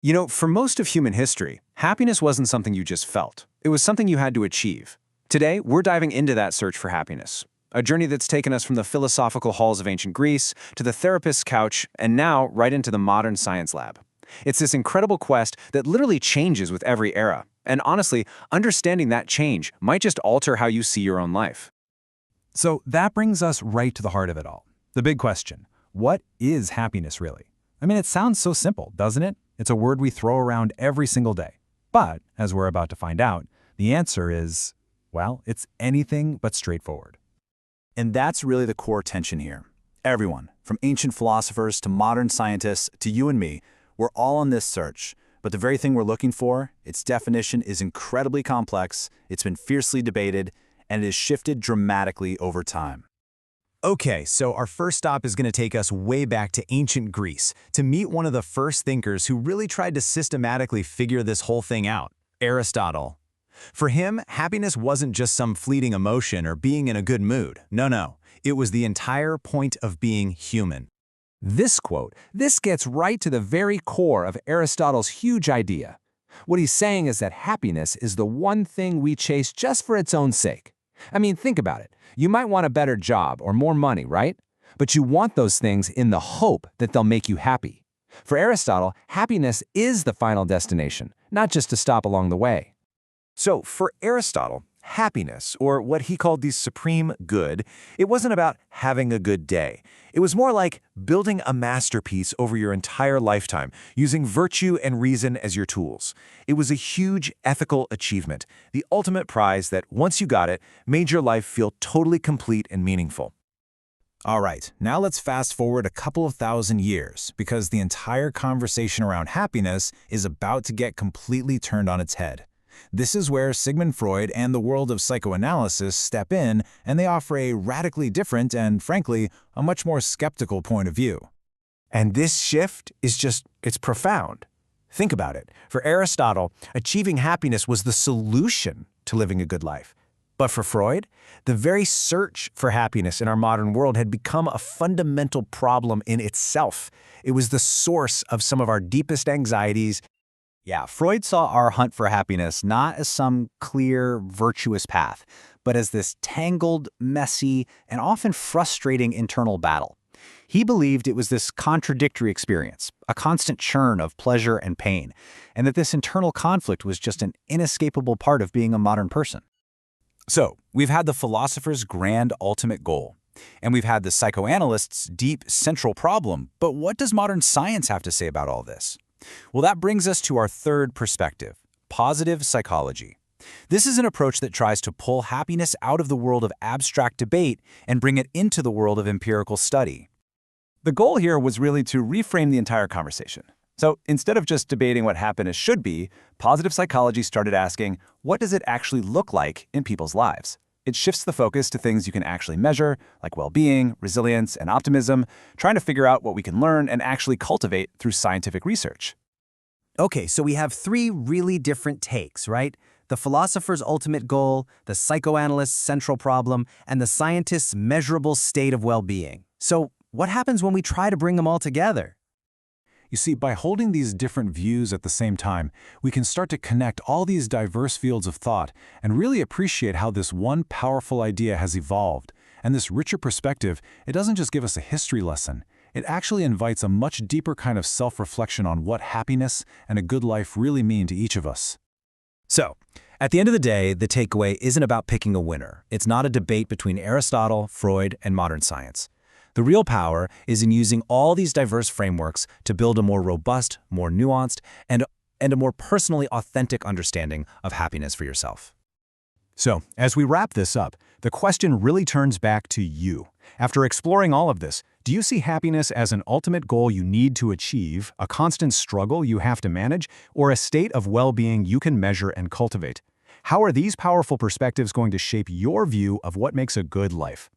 For most of human history, happiness wasn't something you just felt. It was something you had to achieve. Today, we're diving into that search for happiness. A journey that's taken us from the philosophical halls of ancient Greece to the therapist's couch and now right into the modern science lab. It's this incredible quest that literally changes with every era. And honestly, understanding that change might just alter how you see your own life. So that brings us right to the heart of it all. The big question, what is happiness really? I mean, it sounds so simple, doesn't it? It's a word we throw around every single day. But, as we're about to find out, the answer is, well, it's anything but straightforward. And that's really the core tension here. Everyone, from ancient philosophers to modern scientists to you and me, we're all on this search. But the very thing we're looking for, its definition is incredibly complex, it's been fiercely debated, and it has shifted dramatically over time. Okay, so our first stop is going to take us way back to ancient Greece to meet one of the first thinkers who really tried to systematically figure this whole thing out, Aristotle. For him, happiness wasn't just some fleeting emotion or being in a good mood. No. It was the entire point of being human. This quote, this gets right to the very core of Aristotle's huge idea. What he's saying is that happiness is the one thing we chase just for its own sake. I mean, think about it. You might want a better job or more money, right? But you want those things in the hope that they'll make you happy. For Aristotle, happiness is the final destination, not just a stop along the way. So for Aristotle, happiness, or what he called the supreme good, it wasn't about having a good day. It was more like building a masterpiece over your entire lifetime, using virtue and reason as your tools. It was a huge ethical achievement, the ultimate prize that, once you got it, made your life feel totally complete and meaningful. All right, now let's fast forward a couple of thousand years, because the entire conversation around happiness is about to get completely turned on its head. This is where Sigmund Freud and the world of psychoanalysis step in, and they offer a radically different and, frankly, a much more skeptical point of view. And this shift it's profound. Think about it. For Aristotle, achieving happiness was the solution to living a good life. But for Freud, the very search for happiness in our modern world had become a fundamental problem in itself. It was the source of some of our deepest anxieties. Yeah, Freud saw our hunt for happiness not as some clear, virtuous path, but as this tangled, messy, and often frustrating internal battle. He believed it was this contradictory experience, a constant churn of pleasure and pain, and that this internal conflict was just an inescapable part of being a modern person. So, we've had the philosopher's grand ultimate goal, and we've had the psychoanalyst's deep central problem, but what does modern science have to say about all this? Well, that brings us to our third perspective, positive psychology. This is an approach that tries to pull happiness out of the world of abstract debate and bring it into the world of empirical study. The goal here was really to reframe the entire conversation. So instead of just debating what happiness should be, positive psychology started asking, what does it actually look like in people's lives? It shifts the focus to things you can actually measure, like well-being, resilience, and optimism, trying to figure out what we can learn and actually cultivate through scientific research. Okay, so we have three really different takes, right? The philosopher's ultimate goal, the psychoanalyst's central problem, and the scientist's measurable state of well-being. So what happens when we try to bring them all together? You see, by holding these different views at the same time, we can start to connect all these diverse fields of thought and really appreciate how this one powerful idea has evolved. And this richer perspective, it doesn't just give us a history lesson. It actually invites a much deeper kind of self-reflection on what happiness and a good life really mean to each of us. So, at the end of the day, the takeaway isn't about picking a winner. It's not a debate between Aristotle, Freud, and modern science. The real power is in using all these diverse frameworks to build a more robust, more nuanced, and a more personally authentic understanding of happiness for yourself. So, as we wrap this up, the question really turns back to you. After exploring all of this, do you see happiness as an ultimate goal you need to achieve, a constant struggle you have to manage, or a state of well-being you can measure and cultivate? How are these powerful perspectives going to shape your view of what makes a good life?